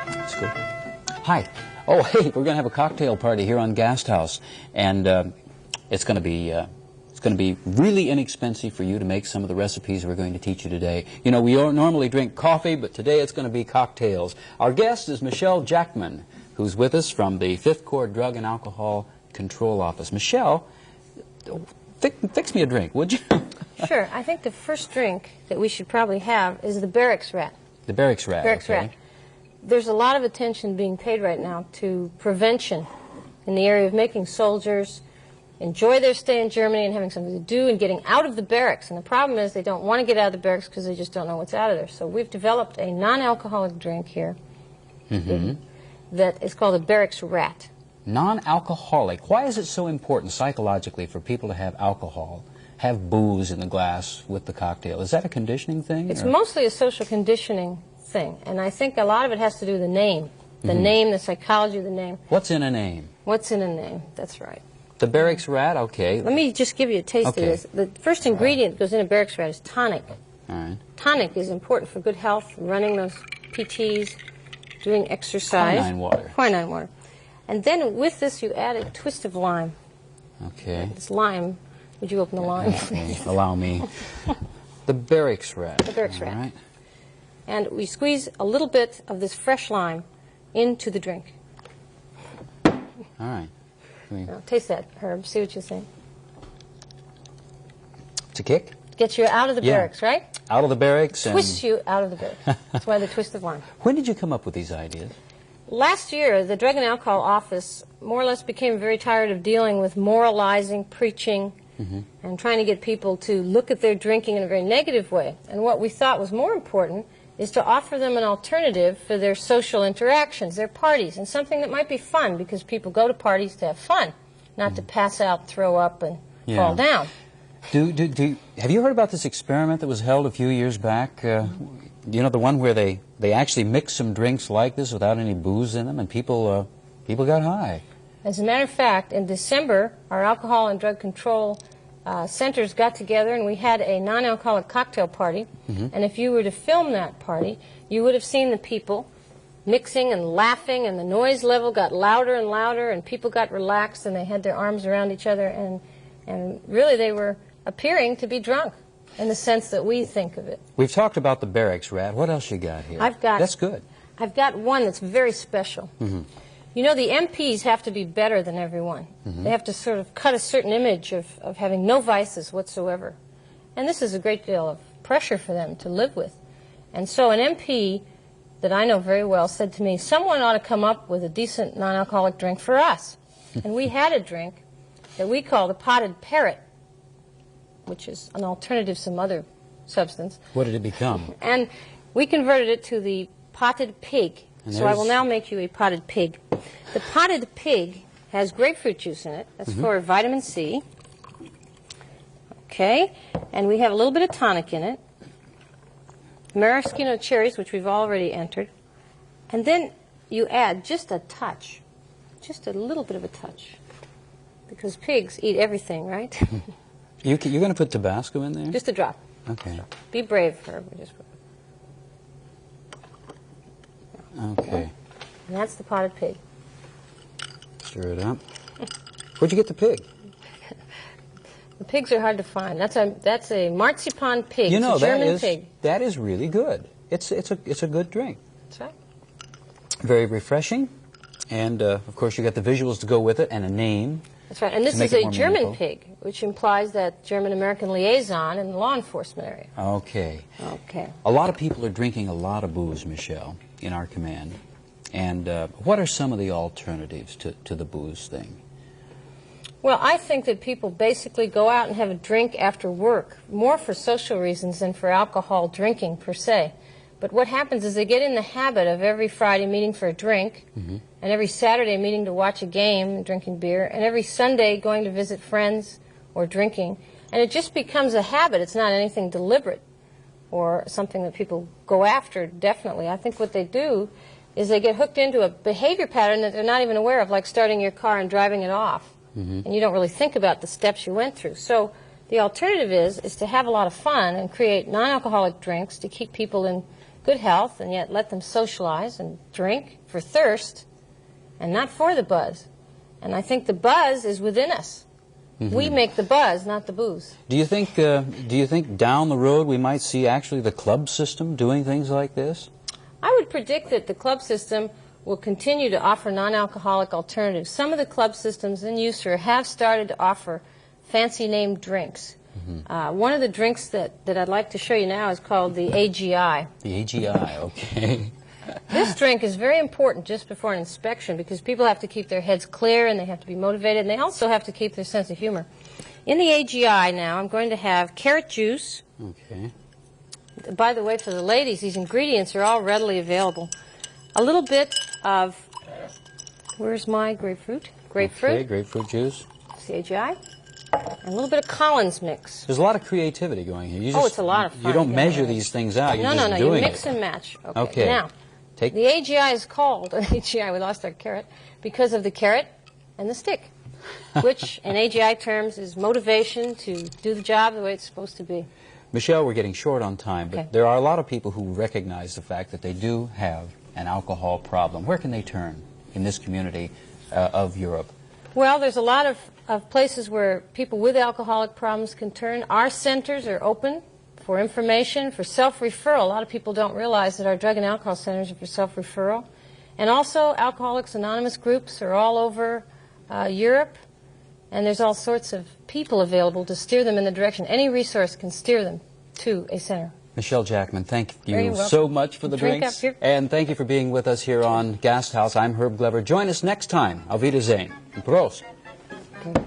That's good. Hi. Oh, hey, we're going to have a cocktail party here on Gasthaus, and it's going to be really inexpensive for you to make some of the recipes we're going to teach you today. You know, we normally drink coffee, but today it's going to be cocktails. Our guest is Michelle Jackman, who's with us from the 5th Corps Drug and Alcohol Control Office. Michelle, fix me a drink, would you? Sure. I think the first drink that we should probably have is the barracks rat. The barracks rat. Barracks okay. rat. There's a lot of attention being paid right now to prevention in the area of making soldiers enjoy their stay in Germany and having something to do and getting out of the barracks. And the problem is they don't want to get out of the barracks because they just don't know what's out of there. So we've developed a non-alcoholic drink here that is called a barracks rat. Non-alcoholic. Why is it so important psychologically for people to have alcohol, have booze in the glass with the cocktail? Is that a conditioning thing? It's mostly a social conditioning thing. And I think a lot of it has to do with the name. The name, the psychology of the name. What's in a name? What's in a name? That's right. The barracks rat, okay. Let me just give you a taste of this. The first ingredient that goes in a barracks rat is tonic. All right. Tonic is important for good health, running those PTs, doing exercise. Quinine water. Quinine water. And then with this you add a twist of lime. Okay. This lime, would you open the lime, please? Allow me. The barracks rat. The barracks rat. All right. And we squeeze a little bit of this fresh lime into the drink. All right. Now, taste that, Herb. See what you think. It's a kick? Gets you out of the barracks, right? Out of the barracks. Twists you out of the barracks. That's why the twist of lime. When did you come up with these ideas? Last year, the Drug and Alcohol Office more or less became very tired of dealing with moralizing, preaching, and trying to get people to look at their drinking in a very negative way. And what we thought was more important is to offer them an alternative for their social interactions, their parties, and something that might be fun, because people go to parties to have fun, not to pass out, throw up, and fall down. Have you heard about this experiment that was held a few years back? You know, the one where they actually mixed some drinks like this without any booze in them, and people got high. As a matter of fact, in December, our alcohol and drug control centers got together and we had a non-alcoholic cocktail party. And if you were to film that party, you would have seen the people mixing and laughing, and the noise level got louder and louder, and people got relaxed, and they had their arms around each other, and really they were appearing to be drunk in the sense that we think of it. We've talked about the barracks rat. What else you got here? That's good. I've got one that's very special. You know, the MPs have to be better than everyone. They have to sort of cut a certain image of having no vices whatsoever. And this is a great deal of pressure for them to live with. And so an MP that I know very well said to me, someone ought to come up with a decent non-alcoholic drink for us. And we had a drink that we call the potted parrot, which is an alternative to some other substance. What did it become? And we converted it to the potted pig. So I will now make you a potted pig. The potted pig has grapefruit juice in it. That's for vitamin C. Okay. And we have a little bit of tonic in it. Maraschino cherries, which we've already entered. And then you add just a touch, just a little bit of a touch, because pigs eat everything, right? You're going to put Tabasco in there? Just a drop. Okay. Be brave, Herb. Okay. And that's the potted pig. Stir it up. Where'd you get the pig? The pigs are hard to find. That's a marzipan pig. You know, it's a German pig. That is really good. It's a good drink. That's right. Very refreshing, and of course you got the visuals to go with it and a name. That's right. And this is a German pig, which implies that German-American liaison in the law enforcement area. Okay. Okay. A lot of people are drinking a lot of booze, Michelle, in our command. And what are some of the alternatives to the booze thing? Well, I think that people basically go out and have a drink after work, more for social reasons than for alcohol drinking per se. But what happens is they get in the habit of every Friday meeting for a drink, and every Saturday meeting to watch a game and drinking beer, and every Sunday going to visit friends or drinking. And it just becomes a habit. It's not anything deliberate or something that people go after, definitely. I think what they do is they get hooked into a behavior pattern that they're not even aware of, like starting your car and driving it off. And you don't really think about the steps you went through. So The alternative is to have a lot of fun and create non-alcoholic drinks to keep people in good health and yet let them socialize and drink for thirst and not for the buzz. And I think the buzz is within us. We make the buzz, not the booze. Do you think down the road we might see actually the club system doing things like this? I would predict that the club system will continue to offer non-alcoholic alternatives. Some of the club systems in use here have started to offer fancy named drinks. One of the drinks that I'd like to show you now is called the AGI. The AGI, okay. This drink is very important just before an inspection because people have to keep their heads clear and they have to be motivated and they also have to keep their sense of humor. In the AGI now, I'm going to have carrot juice. Okay. By the way, for the ladies, these ingredients are all readily available. A little bit of, where's my grapefruit? Grapefruit. Okay, grapefruit juice. It's the AGI. And a little bit of Collins mix. There's a lot of creativity going here. You just, it's a lot of fun. You don't measure these things out. You're just No, doing you mix it. and match. Okay. Now, the AGI is called an AGI, we lost our carrot, because of the carrot and the stick, which in AGI terms is motivation to do the job the way it's supposed to be. Michelle, we're getting short on time, but Okay. there are a lot of people who recognize the fact that they do have an alcohol problem. Where can they turn in this community of Europe? Well, there's a lot of places where people with alcoholic problems can turn. Our centers are open for information, for self-referral. A lot of people don't realize that our drug and alcohol centers are for self-referral. And also, Alcoholics Anonymous groups are all over Europe, and there's all sorts of people available to steer them in the direction. Any resource can steer them to a center. Michelle Jackman, thank Very you welcome. so much for the Drink drinks. up here. And thank you for being with us here on Gasthaus. I'm Herb Glover. Join us next time. Auf Wiedersehen. Prost. Okay.